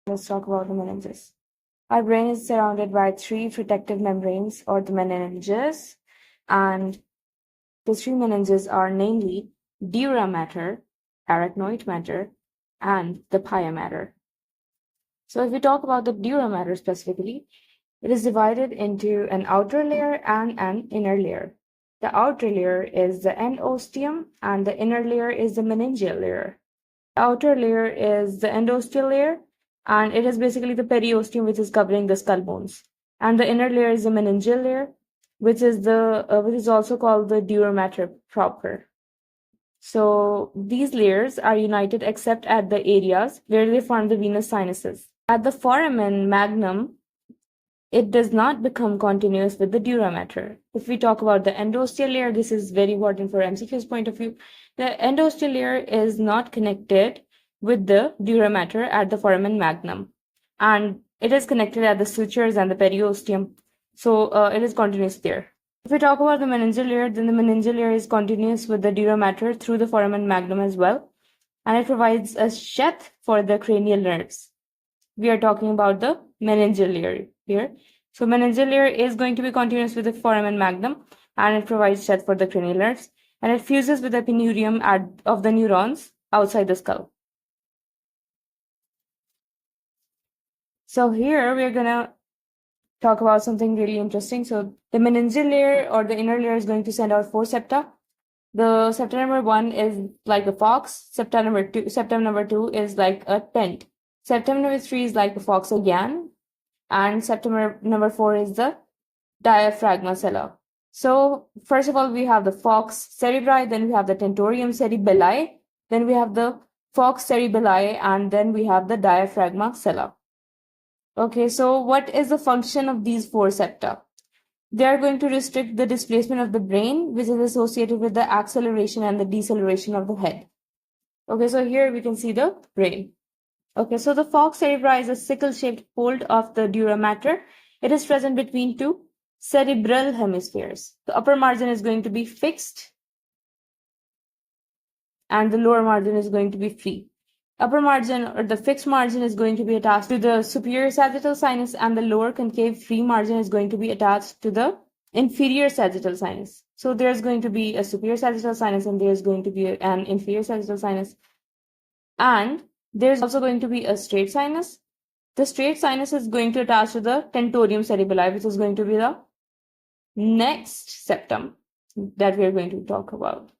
Let's talk about the meninges. Our brain is surrounded by three protective membranes, or the meninges, and the three meninges are namely dura mater, arachnoid matter, and the pia mater. So if we talk about the dura mater specifically, it is divided into an outer layer and an inner layer. The outer layer is the endosteum, and the inner layer is the meningeal layer. The outer layer is the endosteal layer, and it is basically the periosteum which is covering the skull bones. And the inner layer is the meningeal layer, which is also called the dura mater proper. So these layers are united except at the areas where they form the venous sinuses. At the foramen magnum, it does not become continuous with the dura mater. If we talk about the endosteal layer, this is very important for MCQ's point of view. The endosteal layer is not connected with the dura mater at the foramen magnum, and it is connected at the sutures and the periosteum. So it is continuous there. If we talk about the meningeal layer, then the meningeal layer is continuous with the dura mater through the foramen magnum as well, and it provides a sheath for the cranial nerves. We are talking about the meningeal layer here. So meningeal layer is going to be continuous with the foramen magnum, and it provides sheath for the cranial nerves, and it fuses with the epineurium of the neurons outside the skull. So here we're gonna talk about something really interesting. So the meningeal layer or the inner layer is going to send out 4 septa. The septum number 1 is like a fox. Septum number 2 is like a tent. Septum number 3 is like a fox again. And septum number 4 is the diaphragma cella. So first of all, we have the fox cerebri, then we have the tentorium cerebelli, then we have the fox cerebelli, and then we have the diaphragma cella. Okay, so what is the function of these 4 septa? They are going to restrict the displacement of the brain, which is associated with the acceleration and the deceleration of the head. Okay, so here we can see the brain. Okay, so the fox cerebri is a sickle-shaped fold of the dura mater. It is present between two cerebral hemispheres. The upper margin is going to be fixed, and the lower margin is going to be free. Upper margin or the fixed margin is going to be attached to the superior sagittal sinus, and the lower concave free margin is going to be attached to the inferior sagittal sinus. So there's going to be a superior sagittal sinus and there's going to be an inferior sagittal sinus. And there's also going to be a straight sinus. The straight sinus is going to attach to the tentorium cerebelli, which is going to be the next septum that we're going to talk about.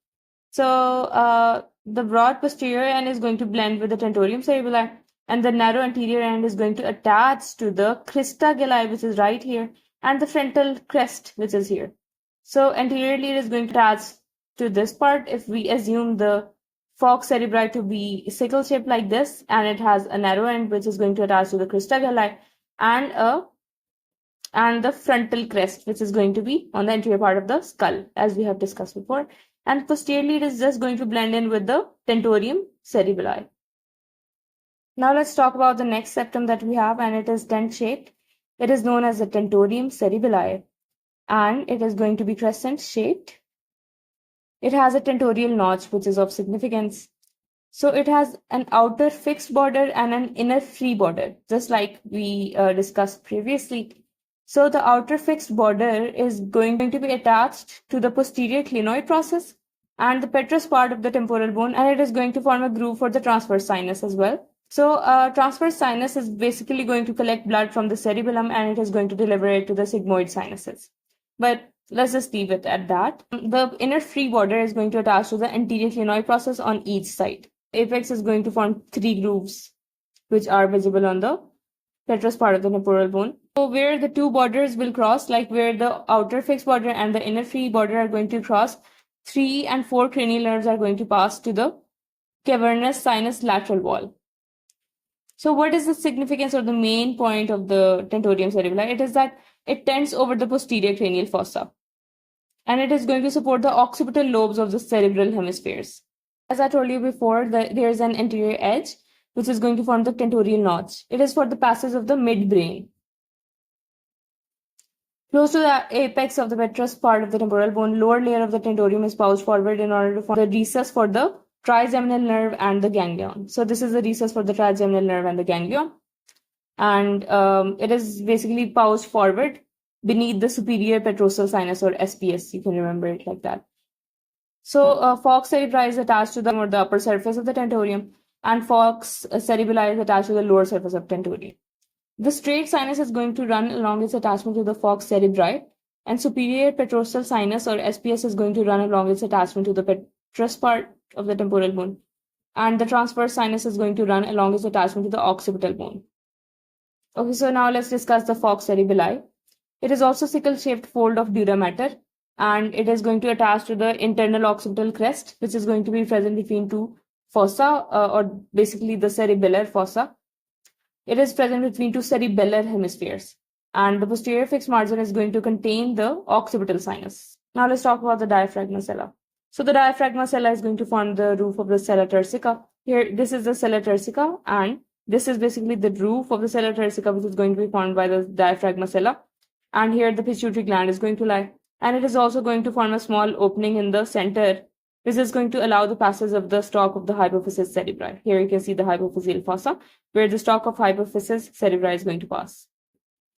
So the broad posterior end is going to blend with the tentorium cerebelli, and the narrow anterior end is going to attach to the crista galli, which is right here, and the frontal crest, which is here. So anteriorly it is going to attach to this part. If we assume the fox cerebri to be sickle shaped like this, and it has a narrow end which is going to attach to the crista galli, and the frontal crest, which is going to be on the anterior part of the skull, as we have discussed before. And posteriorly, it is just going to blend in with the tentorium cerebelli. Now let's talk about the next septum that we have, and it is tent-shaped. It is known as the tentorium cerebelli, and it is going to be crescent-shaped. It has a tentorial notch, which is of significance. So it has an outer fixed border and an inner free border, just like we discussed previously. So the outer fixed border is going to be attached to the posterior clinoid process and the petrous part of the temporal bone, and it is going to form a groove for the transverse sinus as well. So transverse sinus is basically going to collect blood from the cerebellum, and it is going to deliver it to the sigmoid sinuses. But let's just leave it at that. The inner free border is going to attach to the anterior clinoid process on each side. Apex is going to form 3 grooves, which are visible on the petrous part of the temporal bone. So where the 2 borders will cross, like where the outer fixed border and the inner free border are going to cross, 3 and 4 cranial nerves are going to pass to the cavernous sinus lateral wall. So what is the significance or the main point of the tentorium cerebelli? It is that it tends over the posterior cranial fossa, and it is going to support the occipital lobes of the cerebral hemispheres. As I told you before, there is an anterior edge which is going to form the tentorial notch. It is for the passage of the midbrain. Close to the apex of the petrous part of the temporal bone, lower layer of the tentorium is pouched forward in order to form the recess for the trigeminal nerve and the ganglion. So this is the recess for the trigeminal nerve and the ganglion. and it is basically pouched forward beneath the superior petrosal sinus, or SPS. You can remember it like that. So Fox cerebri is attached to the or the upper surface of the tentorium, and Fox cerebelli is attached to the lower surface of tentorium. The straight sinus is going to run along its attachment to the Fox cerebri, and superior petrosal sinus, or SPS, is going to run along its attachment to the petrous part of the temporal bone, and the transverse sinus is going to run along its attachment to the occipital bone. Okay, so now let's discuss the Fox cerebelli. It is also sickle-shaped fold of dura mater, and it is going to attach to the internal occipital crest, which is going to be present between two fossa, or basically the cerebellar fossa. It is present between two cerebellar hemispheres, and the posterior fixed margin is going to contain the occipital sinus. Now let's talk about the diaphragma sella. So the diaphragma sella is going to form the roof of the sella turcica. Here, this is the sella turcica, and this is basically the roof of the sella turcica, which is going to be formed by the diaphragma sella. And here the pituitary gland is going to lie. And it is also going to form a small opening in the center. This is going to allow the passage of the stalk of the hypophysis cerebri. Here you can see the hypophyseal fossa, where the stalk of hypophysis cerebri is going to pass.